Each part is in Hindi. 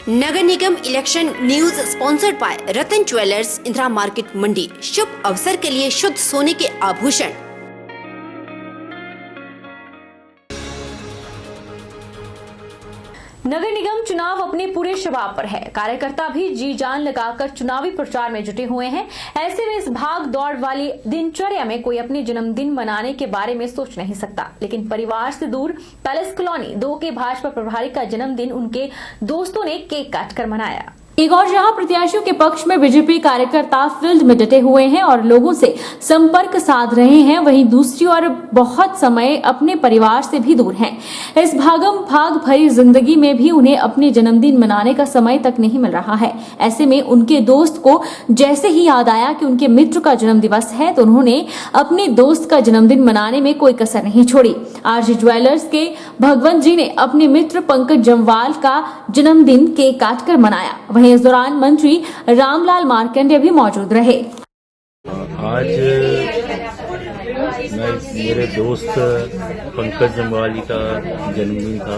नगर निगम election news sponsored by Ratan jewellers, Indira market Mandi. शुभ अवसर के लिए शुद्ध सोने के आभूषण। नगर निगम चुनाव अपने पूरे शबाब पर है। कार्यकर्ता भी जी जान लगाकर चुनावी प्रचार में जुटे हुए हैं। ऐसे में इस भाग दौड़ वाली दिनचर्या में कोई अपने जन्मदिन मनाने के बारे में सोच नहीं सकता, लेकिन परिवार से दूर पैलेस कॉलोनी 2 के भाजपा प्रभारी का जन्मदिन उनके दोस्तों ने केक काटकर मनाया। एक और जहां प्रत्याशियों के पक्ष में बीजेपी कार्यकर्ता फील्ड में डटे हुए हैं और लोगों से संपर्क साध रहे हैं, वहीं दूसरी ओर बहुत समय अपने परिवार से भी दूर हैं। इस भागम भाग भरी जिंदगी में भी उन्हें अपने जन्मदिन मनाने का समय तक नहीं मिल रहा है। ऐसे में उनके दोस्त को जैसे ही याद आया कि उनके मित्र का जन्म दिवस है, तो उन्होंने अपने दोस्त का जन्मदिन मनाने में कोई कसर नहीं छोड़ी। आरजे ज्वेलर्स के भगवंत जी ने अपने मित्र पंकज जम्वाल का जन्मदिन केक काटकर मनाया। इस दौरान मंत्री रामलाल मार्कंडेय भी मौजूद रहे। आज मेरे दोस्त पंकज जम्वाल जी का जन्मदिन था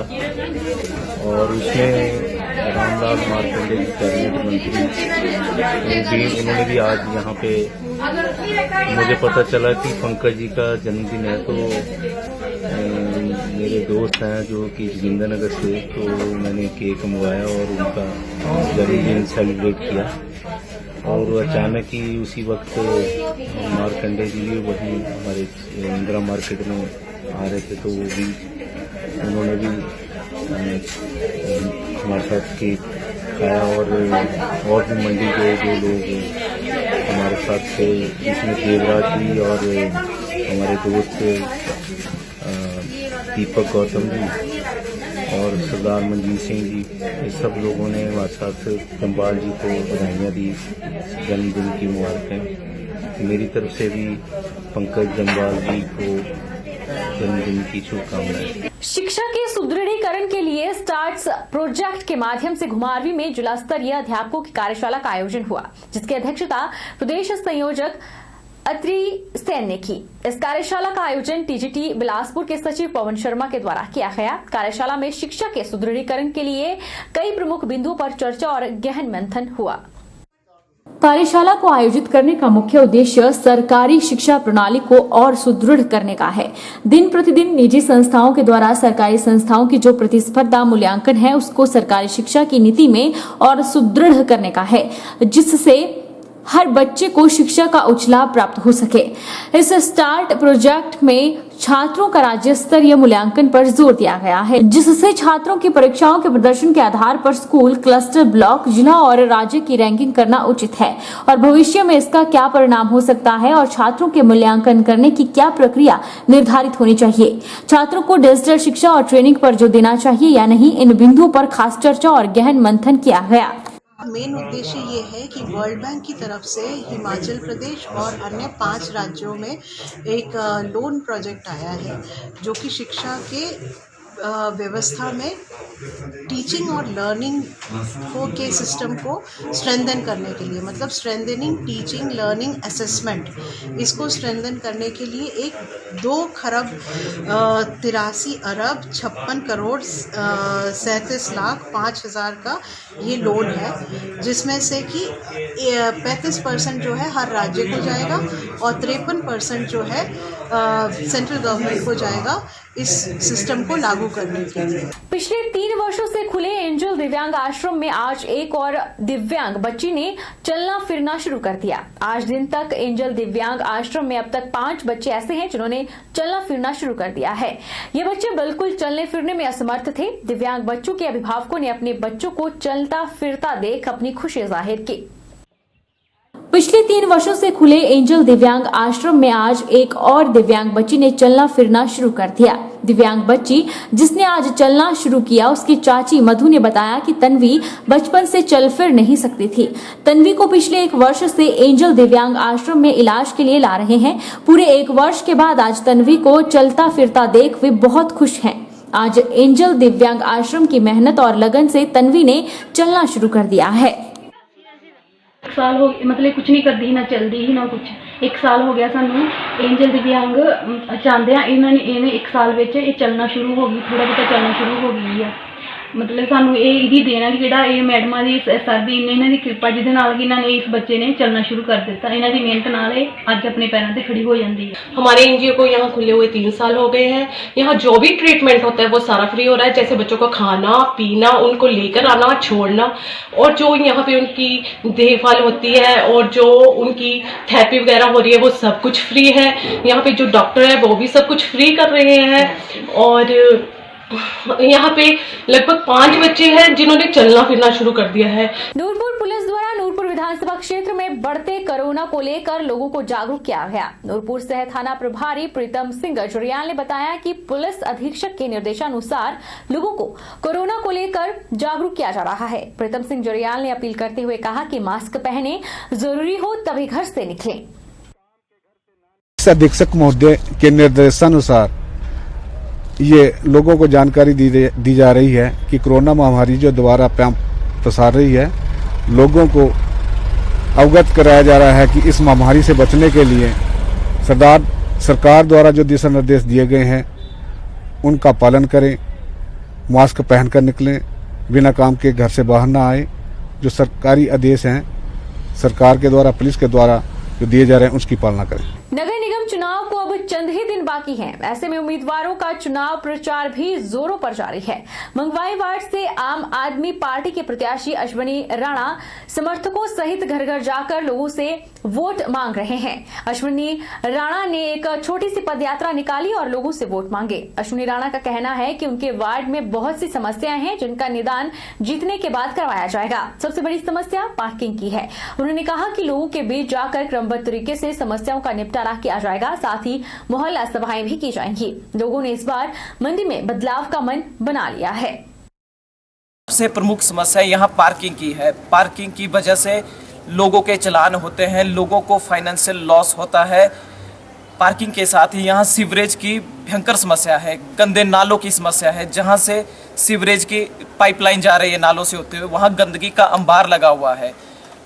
और उसमें रामलाल मार्कंडेय जी कैबिनेट मंत्री उन्होंने भी आज यहाँ पे मुझे पता चला कि पंकज जी का जन्मदिन है, तो मेरे दोस्त हैं जो कि जोगिंदर नगर से, तो मैंने केक मंगवाया और उनका जन्मदिन सेलिब्रेट किया। और अचानक ही उसी वक्त मार्कंडेय जी भी वहीं हमारे इंदिरा मार्केट में आ रहे थे, तो वो भी उन्होंने भी हमारे साथ केक खाया और भी मंडी के जो लोग हमारे साथ थे, जिसमें देवराज जी और हमारे दोस्त दीपक गौतम जी और सरदार मंजीत सिंह जी, ये सब लोगों ने हमारे साथ जम्वाल जी को बधाइयाँ दी, जन्मदिन की मुबारकें। मेरी तरफ से भी पंकज जम्वाल जी को जन्मदिन की शुभकामनाएं। शिक्षा के सुदृढ़ीकरण के लिए स्टार्ट्स प्रोजेक्ट के माध्यम से घुमारवीं में जिला स्तरीय अध्यापकों की कार्यशाला का आयोजन हुआ, जिसकी अध्यक्षता प्रदेश संयोजक अत्रि सेन ने की। इस कार्यशाला का आयोजन टीजीटी बिलासपुर के सचिव पवन शर्मा के द्वारा किया गया। कार्यशाला में शिक्षा के सुदृढ़ीकरण के लिए कई प्रमुख बिंदुओं पर चर्चा और गहन मंथन हुआ। कार्यशाला को आयोजित करने का मुख्य उद्देश्य सरकारी शिक्षा प्रणाली को और सुदृढ़ करने का है। दिन प्रतिदिन निजी संस्थाओं के द्वारा सरकारी संस्थाओं की जो प्रतिस्पर्धा मूल्यांकन है, उसको सरकारी शिक्षा की नीति में और सुदृढ़ करने का है, जिससे हर बच्चे को शिक्षा का उच्च लाभ प्राप्त हो सके। इस स्टार्ट प्रोजेक्ट में छात्रों का राज्य स्तरीय मूल्यांकन पर जोर दिया गया है, जिससे छात्रों की परीक्षाओं के प्रदर्शन के आधार पर स्कूल, क्लस्टर, ब्लॉक, जिला और राज्य की रैंकिंग करना उचित है और भविष्य में इसका क्या परिणाम हो सकता है और छात्रों के मूल्यांकन करने की क्या प्रक्रिया निर्धारित होनी चाहिए। छात्रों को डिजिटल शिक्षा और ट्रेनिंग पर जोर देना चाहिए या नहीं, इन बिंदुओं पर खास चर्चा और गहन मंथन किया गया। मेन उद्देश्य ये है कि वर्ल्ड बैंक की तरफ से हिमाचल प्रदेश और अन्य 5 राज्यों में एक लोन प्रोजेक्ट आया है, जो कि शिक्षा के व्यवस्था में टीचिंग और लर्निंग के सिस्टम को स्ट्रेंथन करने के लिए, मतलब स्ट्रेंथनिंग टीचिंग लर्निंग असेसमेंट, इसको स्ट्रेंथन करने के लिए एक 2 खरब 83 अरब 56 करोड़ 37 लाख 5 हज़ार का ये लोन है, जिसमें से कि 35% जो है हर राज्य को जाएगा और 53% जो है सेंट्रल गवर्नमेंट को जाएगा इस सिस्टम को लागू करने के लिए। पिछले 3 वर्षों से खुले एंजल दिव्यांग आश्रम में आज एक और दिव्यांग बच्ची ने चलना फिरना शुरू कर दिया। आज दिन तक एंजल दिव्यांग आश्रम में अब तक 5 बच्चे ऐसे हैं जिन्होंने चलना फिरना शुरू कर दिया है। ये बच्चे बिल्कुल चलने फिरने में असमर्थ थे। दिव्यांग बच्चों के अभिभावकों ने अपने बच्चों को चलता फिरता देख अपनी खुशी जाहिर की। पिछले 3 वर्षों से खुले एंजल दिव्यांग आश्रम में आज एक और दिव्यांग बच्ची ने चलना फिरना शुरू कर दिया। दिव्यांग बच्ची जिसने आज चलना शुरू किया, उसकी चाची मधु ने बताया कि तन्वी बचपन से चल फिर नहीं सकती थी। तन्वी को पिछले 1 वर्ष से एंजल दिव्यांग आश्रम में इलाज के लिए ला रहे हैं। पूरे 1 वर्ष के बाद आज तन्वी को चलता फिरता देख वे बहुत खुश हैं। आज एंजल दिव्यांग आश्रम की मेहनत और लगन से तन्वी ने चलना शुरू कर दिया है। 1 साल हो मतलब कुछ नहीं करती ना चलती ही ना कुछ। 1 साल हो गया सानू एंजल दिव्यांग चाहते हैं इन्हें 1 साल विच चलना शुरू हो गई, थोड़ा बहुत चलना शुरू हो गई है। ਮਤਲਬ ਸਾਨੂੰ ਇਹ ਇਹਦੀ ਦੇਣਾ ਕਿ ਜਿਹੜਾ ਇਹ ਮੈਡਮਾਂ ਦੀ ਸਰ ਦੀ ਇਹਨਾਂ ਦੀ ਕਿਰਪਾ ਜਿਹਦੇ ਨਾਲ ਕਿ ਇਹਨਾਂ ਨੇ ਇਸ ਬੱਚੇ ने चलना शुरू कर दिता। ਇਹਨਾਂ ਦੀ ਮਿਹਨਤ ਨਾਲ ਇਹ ਅੱਜ अपने पैरों पे खड़ी हो जाती है। हमारे एनजीओ को यहाँ खुले हुए 3 साल हो गए हैं। यहाँ जो भी ट्रीटमेंट होता है वो सारा फ्री हो रहा है, जैसे बच्चों का खाना पीना, उनको लेकर आना छोड़ना, और जो यहाँ पे उनकी देखभाल होती है और जो उनकी थेरेपी वगैरह हो रही है वो सब कुछ फ्री है। यहाँ पे जो डॉक्टर है वो भी सब कुछ फ्री कर रहे हैं। और यहाँ पे लगभग 5 बच्चे हैं जिन्होंने चलना फिरना शुरू कर दिया है। नूरपुर पुलिस द्वारा नूरपुर विधानसभा क्षेत्र में बढ़ते कोरोना को लेकर लोगों को जागरूक किया गया। नूरपुर शहर थाना प्रभारी प्रीतम सिंह जुरियाल ने बताया कि पुलिस अधीक्षक के निर्देशानुसार लोगों को कोरोना को लेकर जागरूक किया जा रहा है। प्रीतम सिंह जुरियाल ने अपील करते हुए कहा कि मास्क पहने, जरूरी हो तभी घर से निकलें। अधीक्षक महोदय के निर्देशानुसार ये लोगों को जानकारी दी जा रही है कि कोरोना महामारी जो दोबारा पसार रही है, लोगों को अवगत कराया जा रहा है कि इस महामारी से बचने के लिए सरकार द्वारा जो दिशा निर्देश दिए गए हैं उनका पालन करें, मास्क पहनकर निकलें, बिना काम के घर से बाहर ना आए। जो सरकारी आदेश हैं सरकार के द्वारा, पुलिस के द्वारा जो दिए जा रहे हैं उसकी पालना करें। नगर निगम चुनाव को अब चंद ही दिन बाकी हैं। ऐसे में उम्मीदवारों का चुनाव प्रचार भी जोरों पर जारी है। मंगवाई वार्ड से आम आदमी पार्टी के प्रत्याशी अश्विनी राणा समर्थकों सहित घर घर जाकर लोगों से वोट मांग रहे हैं। अश्विनी राणा ने एक छोटी सी पदयात्रा निकाली और लोगों से वोट मांगे। अश्विनी राणा का कहना है कि उनके वार्ड में बहुत सी समस्याएं हैं जिनका निदान जीतने के बाद करवाया जाएगा। सबसे बड़ी समस्या पार्किंग की है। उन्होंने कहा कि लोगों के बीच जाकर क्रमबद्ध तरीके से समस्याओं का निपटारा किया जाएगा, साथ ही मोहल्ला सभाएं भी की जाएंगी। लोगों ने इस बार मंडी में बदलाव का मन बना लिया है। सबसे प्रमुख समस्या यहाँ पार्किंग की है। पार्किंग की वजह से लोगों के चालान होते हैं, लोगों को फाइनेंशियल लॉस होता है। पार्किंग के साथ ही यहाँ सीवरेज की भयंकर समस्या है, गंदे नालों की समस्या है। जहाँ से सीवरेज की पाइपलाइन जा रही है नालों से होते हुए, वहाँ गंदगी का अंबार लगा हुआ है।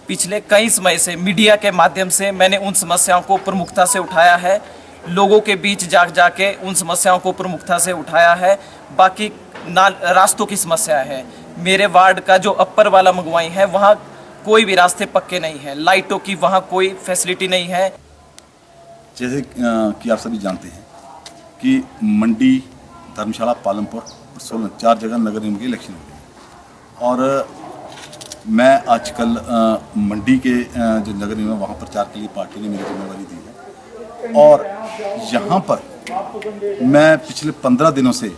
पिछले कई समय से मीडिया के माध्यम से मैंने उन समस्याओं को प्रमुखता से उठाया है, लोगों के बीच जाके उन समस्याओं को प्रमुखता से उठाया है। बाकी रास्तों की समस्या है। मेरे वार्ड का जो अपर वाला मंगवाई है वहाँ कोई भी रास्ते पक्के नहीं है, लाइटों की वहाँ कोई फैसिलिटी नहीं है। जैसे कि आप सभी जानते हैं कि मंडी, धर्मशाला, पालमपुर और सोलन 4 जगह नगर निगम के इलेक्शन हुए हैं। और मैं आजकल मंडी के जो नगर निगम वहाँ प्रचार के लिए पार्टी ने मेरी जिम्मेवारी दी है। और यहाँ पर मैं पिछले 15 दिनों से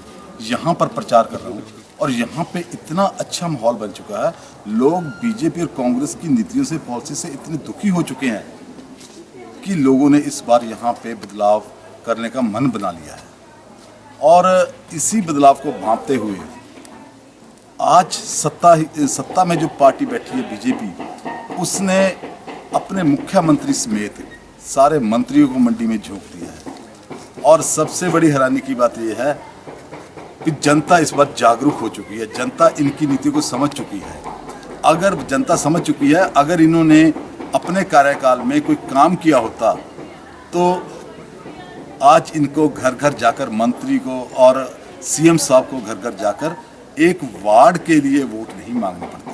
यहाँ पर प्रचार कर रहा हूँ और यहाँ पे इतना अच्छा माहौल बन चुका है। लोग बीजेपी और कांग्रेस की नीतियों से, पॉलिसी से इतने दुखी हो चुके हैं कि लोगों ने इस बार यहाँ पे बदलाव करने का मन बना लिया है। और इसी बदलाव को भांपते हुए आज सत्ता में जो पार्टी बैठी है बीजेपी, उसने अपने मुख्यमंत्री समेत सारे मंत्रियों को मंडी में झोंक दिया है। और सबसे बड़ी हैरानी की बात यह है कि जनता इस बार जागरूक हो चुकी है, जनता इनकी नीति को समझ चुकी है। अगर जनता समझ चुकी है, अगर इन्होंने अपने कार्यकाल में कोई काम किया होता तो आज इनको घर घर जाकर मंत्री को और सीएम साहब को घर घर जाकर एक वार्ड के लिए वोट नहीं मांगने पड़ते।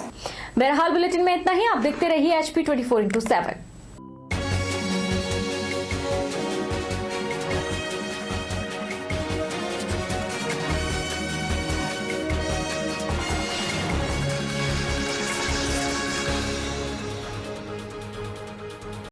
बहरहाल बुलेटिन में इतना ही। आप देखते रहिए HP 24x7।